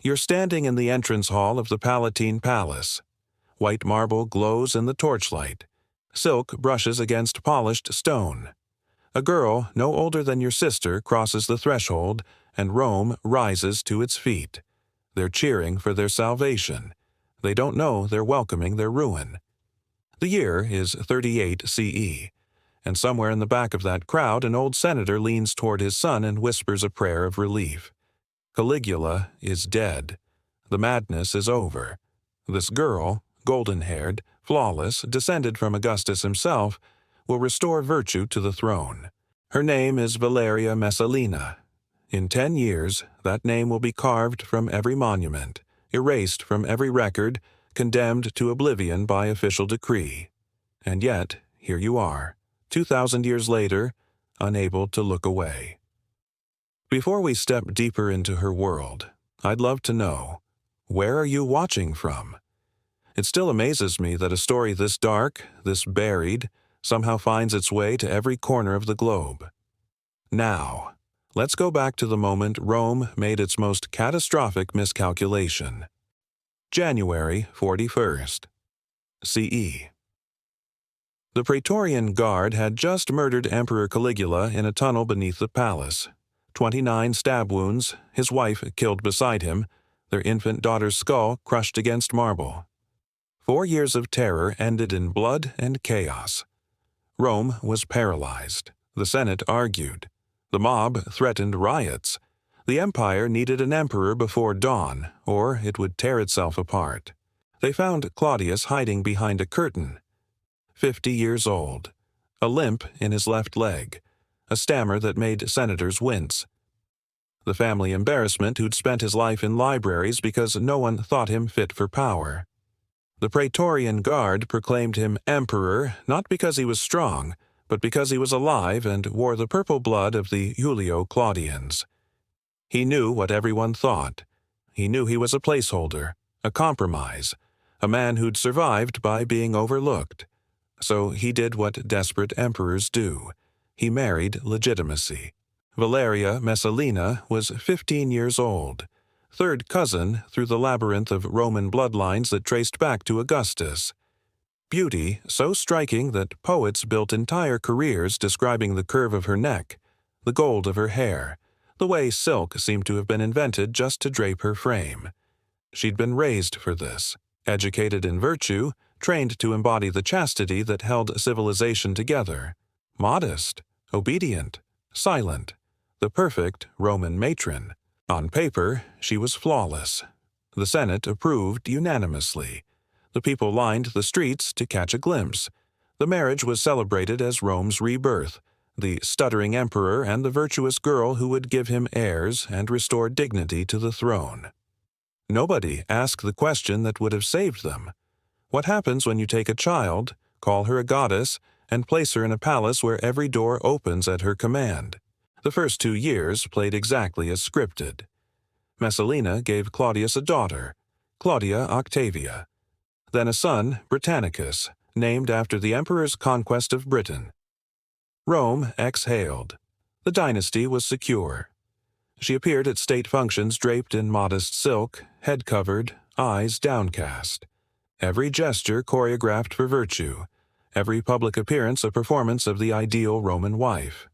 You're standing in the entrance hall of the Palatine Palace. White marble glows in the torchlight. Silk brushes against polished stone. A girl no older than your sister crosses the threshold, and Rome rises to its feet. They're cheering for their salvation. They don't know they're welcoming their ruin. The year is 38 CE, and somewhere in the back of that crowd an old senator leans toward his son and whispers a prayer of relief. Caligula is dead. The madness is over. This girl, golden-haired, flawless, descended from Augustus himself, will restore virtue to the throne. Her name is Valeria Messalina. In 10 years, that name will be carved from every monument, erased from every record, condemned to oblivion by official decree. And yet, here you are, 2,000 years later, unable to look away. Before we step deeper into her world, I'd love to know, where are you watching from? It still amazes me that a story this dark, this buried, somehow finds its way to every corner of the globe. Now, let's go back to the moment Rome made its most catastrophic miscalculation. January 41st, CE. The Praetorian Guard had just murdered Emperor Caligula in a tunnel beneath the palace. 29 stab wounds, his wife killed beside him, their infant daughter's skull crushed against marble. 4 years of terror ended in blood and chaos. Rome was paralyzed. The Senate argued. The mob threatened riots. The empire needed an emperor before dawn, or it would tear itself apart. They found Claudius hiding behind a curtain. 50 years old, a limp in his left leg, a stammer that made senators wince. The family embarrassment who'd spent his life in libraries because no one thought him fit for power. The Praetorian Guard proclaimed him emperor not because he was strong, but because he was alive and wore the purple blood of the Claudians. He knew what everyone thought. He knew he was a placeholder, a compromise, a man who'd survived by being overlooked. So he did what desperate emperors do. He married legitimacy. Valeria Messalina was 15 years old, third cousin through the labyrinth of Roman bloodlines that traced back to Augustus. Beauty so striking that poets built entire careers describing the curve of her neck, the gold of her hair, the way silk seemed to have been invented just to drape her frame. She'd been raised for this, educated in virtue, trained to embody the chastity that held civilization together. Modest, obedient, silent, the perfect Roman matron. On paper, she was flawless. The Senate approved unanimously. The people lined the streets to catch a glimpse. The marriage was celebrated as Rome's rebirth, the stuttering emperor and the virtuous girl who would give him heirs and restore dignity to the throne. Nobody asked the question that would have saved them. What happens when you take a child, call her a goddess, and place her in a palace where every door opens at her command? The first 2 years played exactly as scripted. Messalina gave Claudius a daughter, Claudia Octavia. Then a son, Britannicus, named after the emperor's conquest of Britain. Rome exhaled. The dynasty was secure. She appeared at state functions draped in modest silk, head covered, eyes downcast. Every gesture choreographed for virtue, every public appearance a performance of the ideal Roman wife.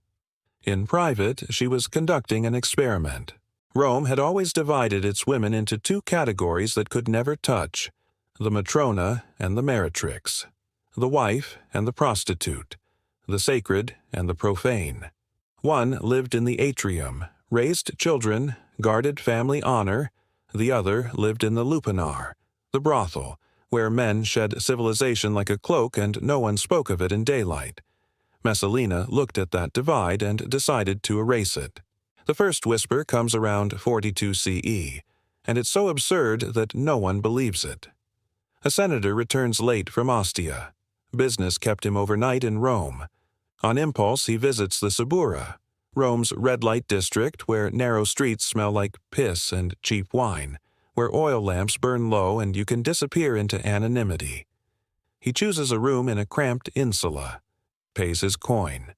In private, she was conducting an experiment. Rome had always divided its women into 2 categories that could never touch, the matrona and the meretrix, the wife and the prostitute, the sacred and the profane. One lived in the atrium, raised children, guarded family honor. The other lived in the lupanar, the brothel, where men shed civilization like a cloak and no one spoke of it in daylight. Messalina looked at that divide and decided to erase it. The first whisper comes around 42 CE, and it's so absurd that no one believes it. A senator returns late from Ostia. Business kept him overnight in Rome. On impulse, he visits the Subura, Rome's red-light district where narrow streets smell like piss and cheap wine, where oil lamps burn low and you can disappear into anonymity. He chooses a room in a cramped insula, pays his coin.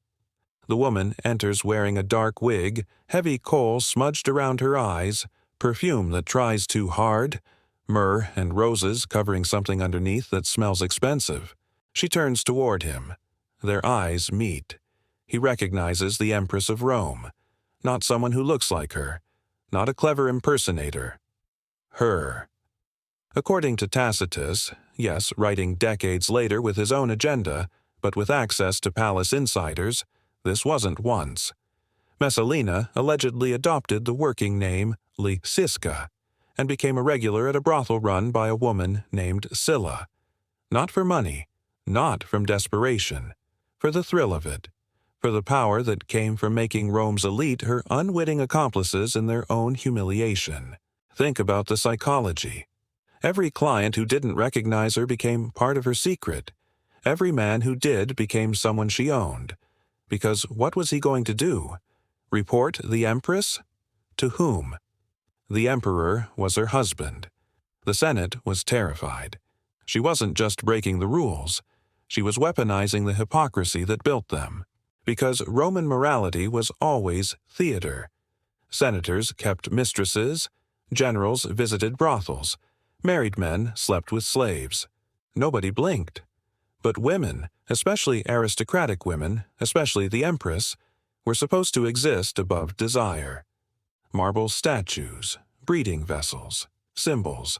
The woman enters wearing a dark wig, heavy kohl smudged around her eyes, perfume that tries too hard, myrrh and roses covering something underneath that smells expensive. She turns toward him. Their eyes meet. He recognizes the Empress of Rome, not someone who looks like her, not a clever impersonator. Her. According to Tacitus, yes, writing decades later with his own agenda, but with access to palace insiders, this wasn't once. Messalina allegedly adopted the working name Lysiska and became a regular at a brothel run by a woman named Scylla. Not for money, not from desperation, for the thrill of it, for the power that came from making Rome's elite her unwitting accomplices in their own humiliation. Think about the psychology. Every client who didn't recognize her became part of her secret. Every man who did became someone she owned. Because what was he going to do? Report the Empress? To whom? The Emperor was her husband. The Senate was terrified. She wasn't just breaking the rules. She was weaponizing the hypocrisy that built them. Because Roman morality was always theater. Senators kept mistresses. Generals visited brothels. Married men slept with slaves. Nobody blinked. But women, especially aristocratic women, especially the Empress, were supposed to exist above desire. Marble statues, breeding vessels, symbols.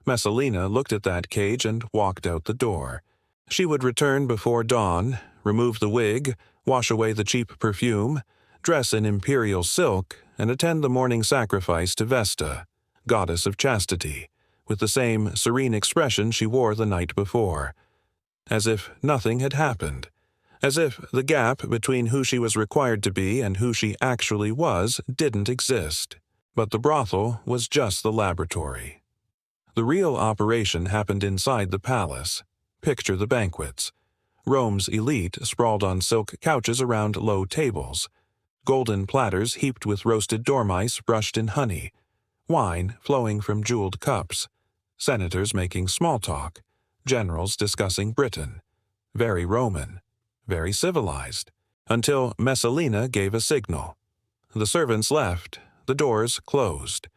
Messalina looked at that cage and walked out the door. She would return before dawn, remove the wig, wash away the cheap perfume, dress in imperial silk, and attend the morning sacrifice to Vesta, goddess of chastity, with the same serene expression she wore the night before. As if nothing had happened. As if the gap between who she was required to be and who she actually was didn't exist. But the brothel was just the laboratory. The real operation happened inside the palace. Picture the banquets. Rome's elite sprawled on silk couches around low tables. Golden platters heaped with roasted dormice brushed in honey. Wine flowing from jeweled cups. Senators making small talk. Generals discussing Britain. Very Roman. Very civilized. Until Messalina gave a signal. The servants left. The doors closed.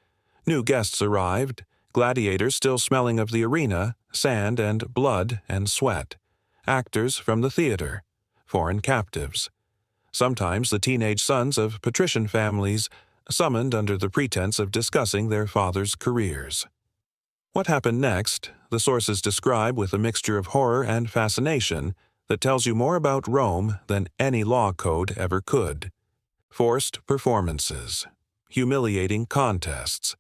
New guests arrived. Gladiators still smelling of the arena, sand and blood and sweat. Actors from the theater. Foreign captives. Sometimes the teenage sons of patrician families, summoned under the pretense of discussing their fathers' careers. What happened next, the sources describe with a mixture of horror and fascination that tells you more about Rome than any law code ever could. Forced performances. Humiliating contests.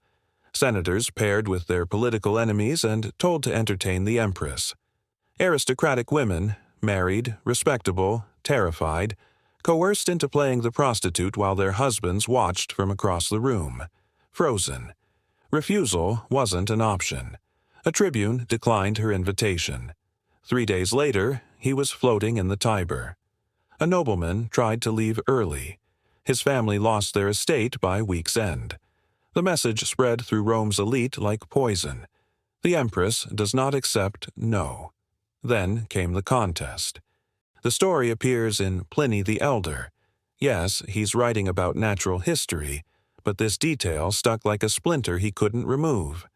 Senators paired with their political enemies and told to entertain the Empress. Aristocratic women, married, respectable, terrified, coerced into playing the prostitute while their husbands watched from across the room. Frozen. Refusal wasn't an option. A tribune declined her invitation. 3 days later, he was floating in the Tiber. A nobleman tried to leave early. His family lost their estate by week's end. The message spread through Rome's elite like poison. The Empress does not accept no. Then came the contest. The story appears in Pliny the Elder. Yes, he's writing about natural history, but this detail stuck like a splinter he couldn't remove.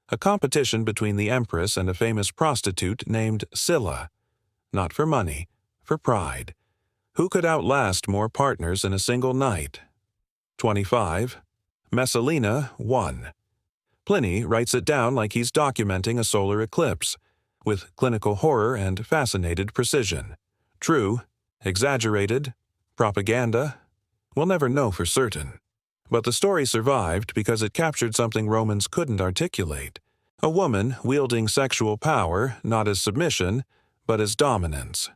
A competition between the Empress and a famous prostitute named Scylla. Not for money, for pride. Who could outlast more partners in a single night? 25. Messalina won. Pliny writes it down like he's documenting a solar eclipse, with clinical horror and fascinated precision. True, exaggerated, propaganda, we'll never know for certain. But the story survived because it captured something Romans couldn't articulate. A woman wielding sexual power not as submission, but as dominance.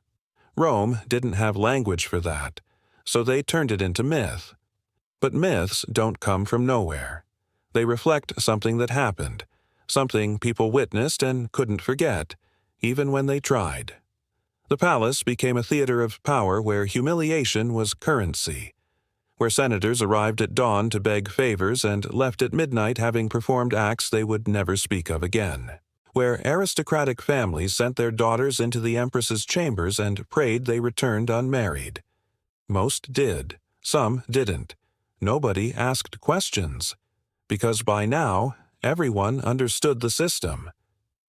Rome didn't have language for that, so they turned it into myth. But myths don't come from nowhere. They reflect something that happened, something people witnessed and couldn't forget, even when they tried. The palace became a theater of power where humiliation was currency, where senators arrived at dawn to beg favors and left at midnight having performed acts they would never speak of again, where aristocratic families sent their daughters into the Empress's chambers and prayed they returned unmarried. Most did, some didn't. Nobody asked questions. because by now, everyone understood the system.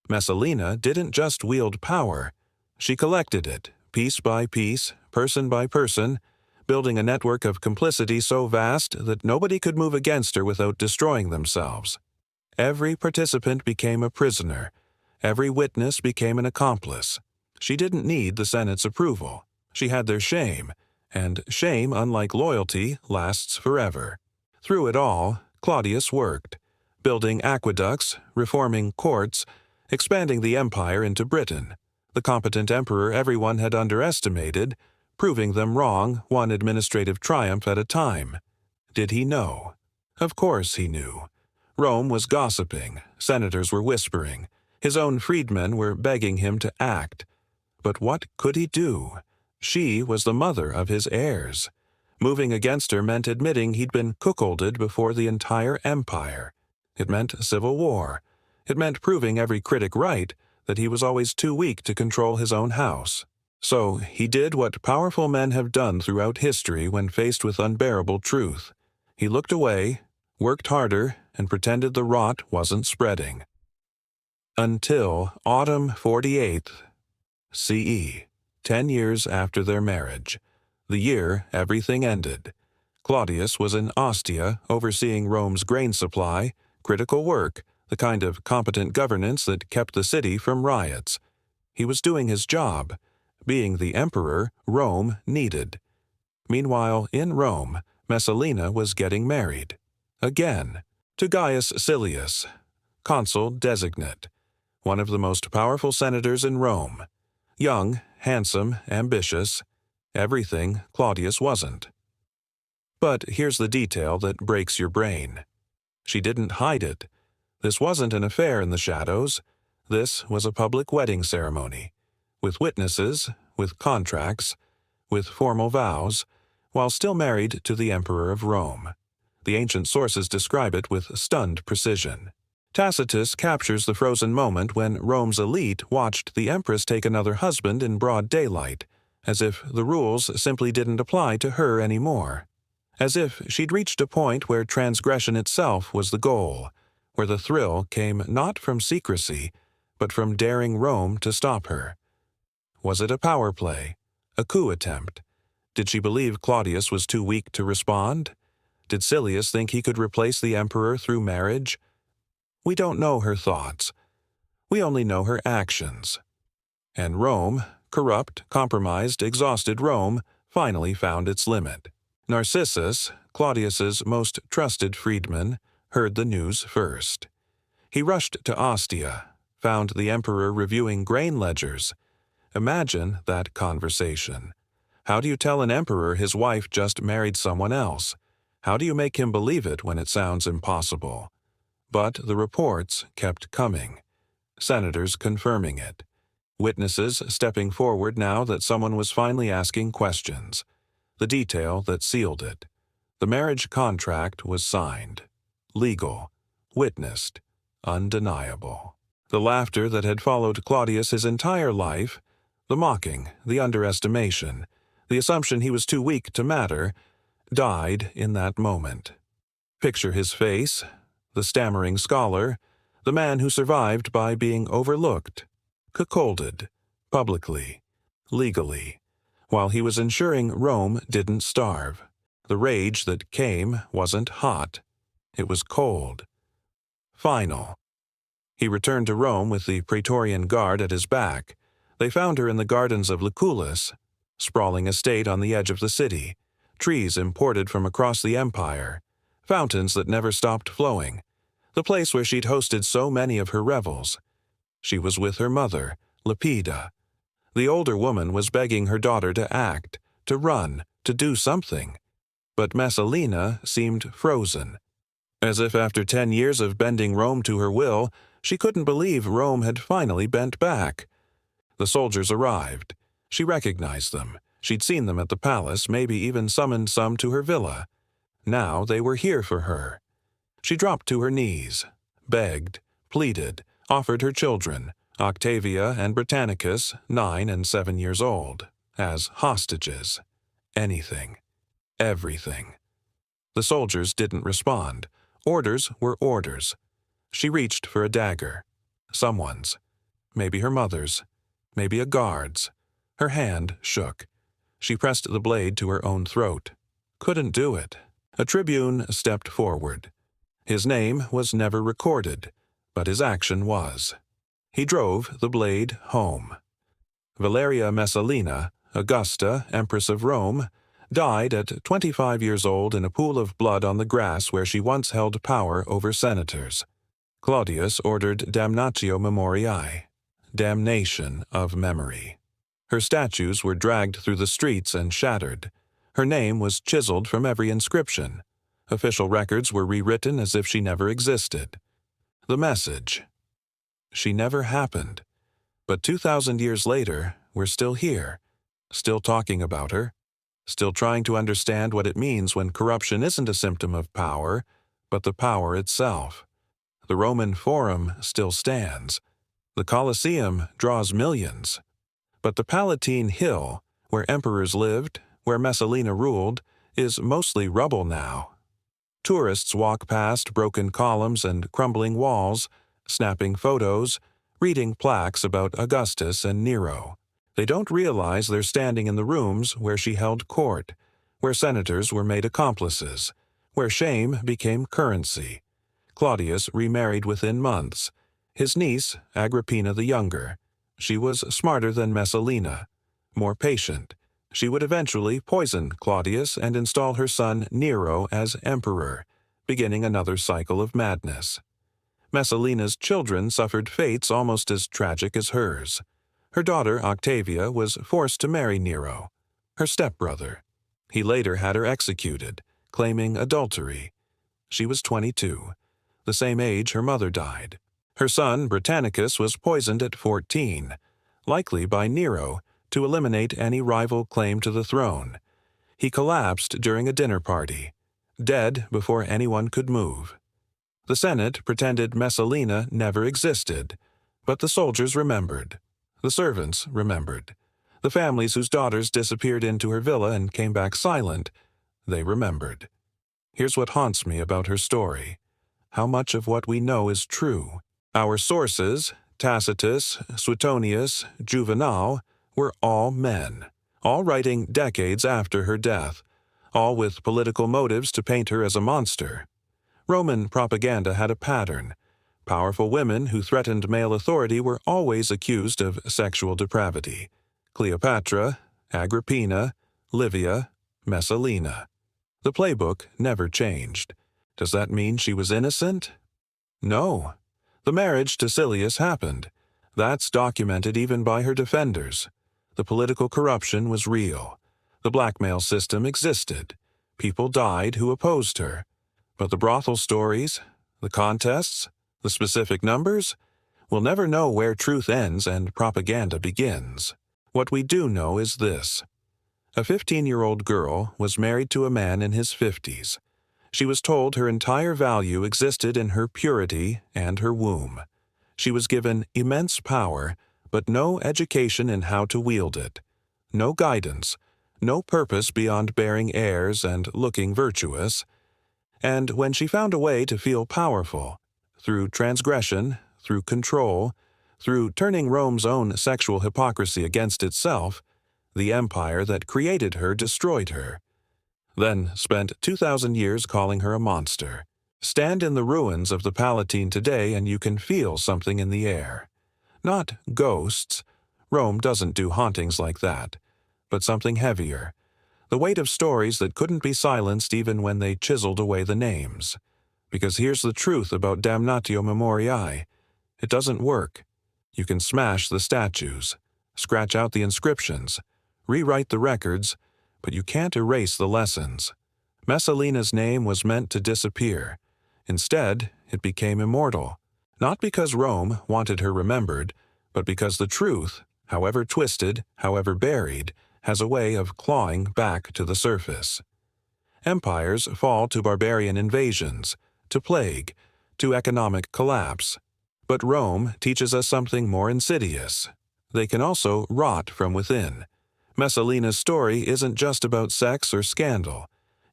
Messalina didn't just wield power. She collected it, piece by piece, person by person, building a network of complicity so vast that nobody could move against her without destroying themselves. Every participant became a prisoner. Every witness became an accomplice. She didn't need the Senate's approval. She had their shame, and shame, unlike loyalty, lasts forever. Through it all, Claudius worked, building aqueducts, reforming courts, expanding the empire into Britain, the competent emperor everyone had underestimated, proving them wrong one administrative triumph at a time. Did he know? Of course he knew. Rome was gossiping, senators were whispering, his own freedmen were begging him to act. But what could he do? She was the mother of his heirs. Moving against her meant admitting he'd been cuckolded before the entire empire. It meant civil war. It meant proving every critic right, that he was always too weak to control his own house. So he did what powerful men have done throughout history when faced with unbearable truth. He looked away, worked harder, and pretended the rot wasn't spreading. Until autumn 48th CE, 10 years after their marriage, the year everything ended. Claudius was in Ostia overseeing Rome's grain supply, critical work, the kind of competent governance that kept the city from riots. He was doing his job, being the emperor Rome needed. Meanwhile, in Rome, Messalina was getting married. Again, to Gaius Silius, consul designate, one of the most powerful senators in Rome. Young, handsome, ambitious, everything Claudius wasn't. But here's the detail that breaks your brain. She didn't hide it. This wasn't an affair in the shadows. This was a public wedding ceremony, with witnesses, with contracts, with formal vows, while still married to the Emperor of Rome. The ancient sources describe it with stunned precision. Tacitus captures the frozen moment when Rome's elite watched the Empress take another husband in broad daylight, as if the rules simply didn't apply to her anymore. As if she'd reached a point where transgression itself was the goal, where the thrill came not from secrecy, but from daring Rome to stop her. Was it a power play? A coup attempt? Did she believe Claudius was too weak to respond? Did Silius think he could replace the emperor through marriage? We don't know her thoughts. We only know her actions. And Rome, corrupt, compromised, exhausted Rome, finally found its limit. Narcissus, Claudius's most trusted freedman, heard the news first. He rushed to Ostia, found the emperor reviewing grain ledgers. Imagine that conversation. How do you tell an emperor his wife just married someone else? How do you make him believe it when it sounds impossible? But the reports kept coming. Senators confirming it. Witnesses stepping forward now that someone was finally asking questions. The detail that sealed it. The marriage contract was signed. Legal. Witnessed. Undeniable. The laughter that had followed Claudius his entire life, the mocking, the underestimation, the assumption he was too weak to matter, died in that moment. Picture his face, the stammering scholar, the man who survived by being overlooked, cuckolded, publicly, legally, while he was ensuring Rome didn't starve. The rage that came wasn't hot. It was cold. Final. He returned to Rome with the Praetorian Guard at his back. They found her in the gardens of Lucullus, sprawling estate on the edge of the city, trees imported from across the empire, fountains that never stopped flowing, the place where she'd hosted so many of her revels. She was with her mother, Lepida. The older woman was begging her daughter to act, to run, to do something. But Messalina seemed frozen, as if after 10 years of bending Rome to her will, she couldn't believe Rome had finally bent back. The soldiers arrived. She recognized them. She'd seen them at the palace, maybe even summoned some to her villa. Now they were here for her. She dropped to her knees, begged, pleaded, offered her children, Octavia and Britannicus, 9 and 7 years old, as hostages. Anything. Everything. The soldiers didn't respond. Orders were orders. She reached for a dagger. Someone's. Maybe her mother's. Maybe a guard's. Her hand shook. She pressed the blade to her own throat. Couldn't do it. A tribune stepped forward. His name was never recorded, but his action was. He drove the blade home. Valeria Messalina, Augusta, Empress of Rome, died at 25 years old in a pool of blood on the grass where she once held power over senators. Claudius ordered damnatio memoriae, damnation of memory. Her statues were dragged through the streets and shattered. Her name was chiseled from every inscription. Official records were rewritten as if she never existed. The message: she never happened. But 2,000 years later, we're still here, still talking about her, still trying to understand what it means when corruption isn't a symptom of power, but the power itself. The Roman Forum still stands. The Colosseum draws millions. But the Palatine Hill, where emperors lived, where Messalina ruled, is mostly rubble now. Tourists walk past broken columns and crumbling walls, snapping photos, reading plaques about Augustus and Nero. They don't realize they're standing in the rooms where she held court, where senators were made accomplices, where shame became currency. Claudius remarried within months. His niece, Agrippina the Younger. She was smarter than Messalina, more patient. She would eventually poison Claudius and install her son Nero as emperor, beginning another cycle of madness. Messalina's children suffered fates almost as tragic as hers. Her daughter, Octavia, was forced to marry Nero, her stepbrother. He later had her executed, claiming adultery. She was 22, the same age her mother died. Her son, Britannicus, was poisoned at 14, likely by Nero, to eliminate any rival claim to the throne. He collapsed during a dinner party, dead before anyone could move. The Senate pretended Messalina never existed, but the soldiers remembered. The servants remembered. The families whose daughters disappeared into her villa and came back silent, they remembered. Here's what haunts me about her story. How much of what we know is true. Our sources, Tacitus, Suetonius, Juvenal, were all men, all writing decades after her death, all with political motives to paint her as a monster. Roman propaganda had a pattern. Powerful women who threatened male authority were always accused of sexual depravity. Cleopatra, Agrippina, Livia, Messalina. The playbook never changed. Does that mean she was innocent? No. The marriage to Silius happened. That's documented even by her defenders. The political corruption was real. The blackmail system existed. People died who opposed her. But the brothel stories, the contests, the specific numbers, we'll never know where truth ends and propaganda begins. What we do know is this. A 15-year-old girl was married to a man in his 50s. She was told her entire value existed in her purity and her womb. She was given immense power, but no education in how to wield it. No guidance, no purpose beyond bearing heirs and looking virtuous. And when she found a way to feel powerful, through transgression, through control, through turning Rome's own sexual hypocrisy against itself, the empire that created her destroyed her. Then spent 2,000 years calling her a monster. Stand in the ruins of the Palatine today and you can feel something in the air. Not ghosts. Rome doesn't do hauntings like that. But something heavier. The weight of stories that couldn't be silenced even when they chiseled away the names. Because here's the truth about damnatio memoriae. It doesn't work. You can smash the statues, scratch out the inscriptions, rewrite the records, but you can't erase the lessons. Messalina's name was meant to disappear. Instead, it became immortal. Not because Rome wanted her remembered, but because the truth, however twisted, however buried, has a way of clawing back to the surface. Empires fall to barbarian invasions, to plague, to economic collapse. But Rome teaches us something more insidious. They can also rot from within. Messalina's story isn't just about sex or scandal.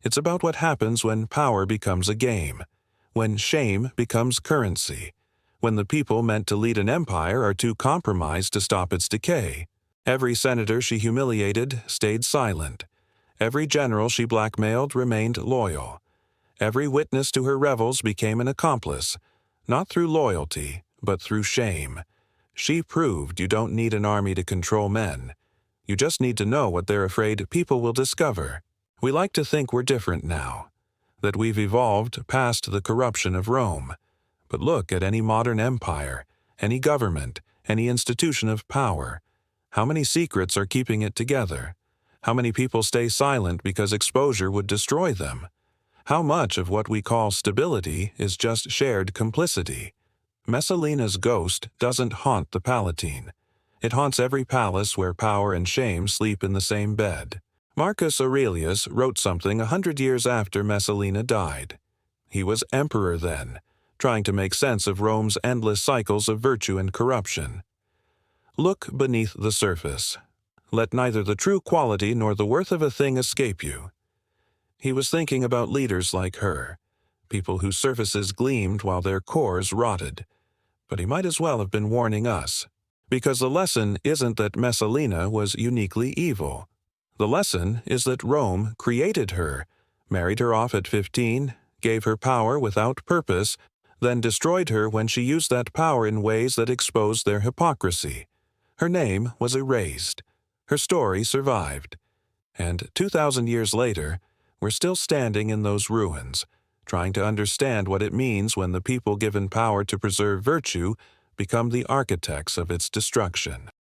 It's about what happens when power becomes a game, when shame becomes currency, when the people meant to lead an empire are too compromised to stop its decay. Every senator she humiliated stayed silent. Every general she blackmailed remained loyal. Every witness to her revels became an accomplice, not through loyalty, but through shame. She proved you don't need an army to control men. You just need to know what they're afraid people will discover. We like to think we're different now, that we've evolved past the corruption of Rome. But look at any modern empire, any government, any institution of power. How many secrets are keeping it together? How many people stay silent because exposure would destroy them? How much of what we call stability is just shared complicity? Messalina's ghost doesn't haunt the Palatine. It haunts every palace where power and shame sleep in the same bed. Marcus Aurelius wrote something 100 years after Messalina died. He was emperor then, trying to make sense of Rome's endless cycles of virtue and corruption. Look beneath the surface. Let neither the true quality nor the worth of a thing escape you. He was thinking about leaders like her, people whose surfaces gleamed while their cores rotted. But he might as well have been warning us, because the lesson isn't that Messalina was uniquely evil. The lesson is that Rome created her, married her off at 15, gave her power without purpose, then destroyed her when she used that power in ways that exposed their hypocrisy. Her name was erased. Her story survived. And 2,000 years later, we're still standing in those ruins, trying to understand what it means when the people given power to preserve virtue become the architects of its destruction.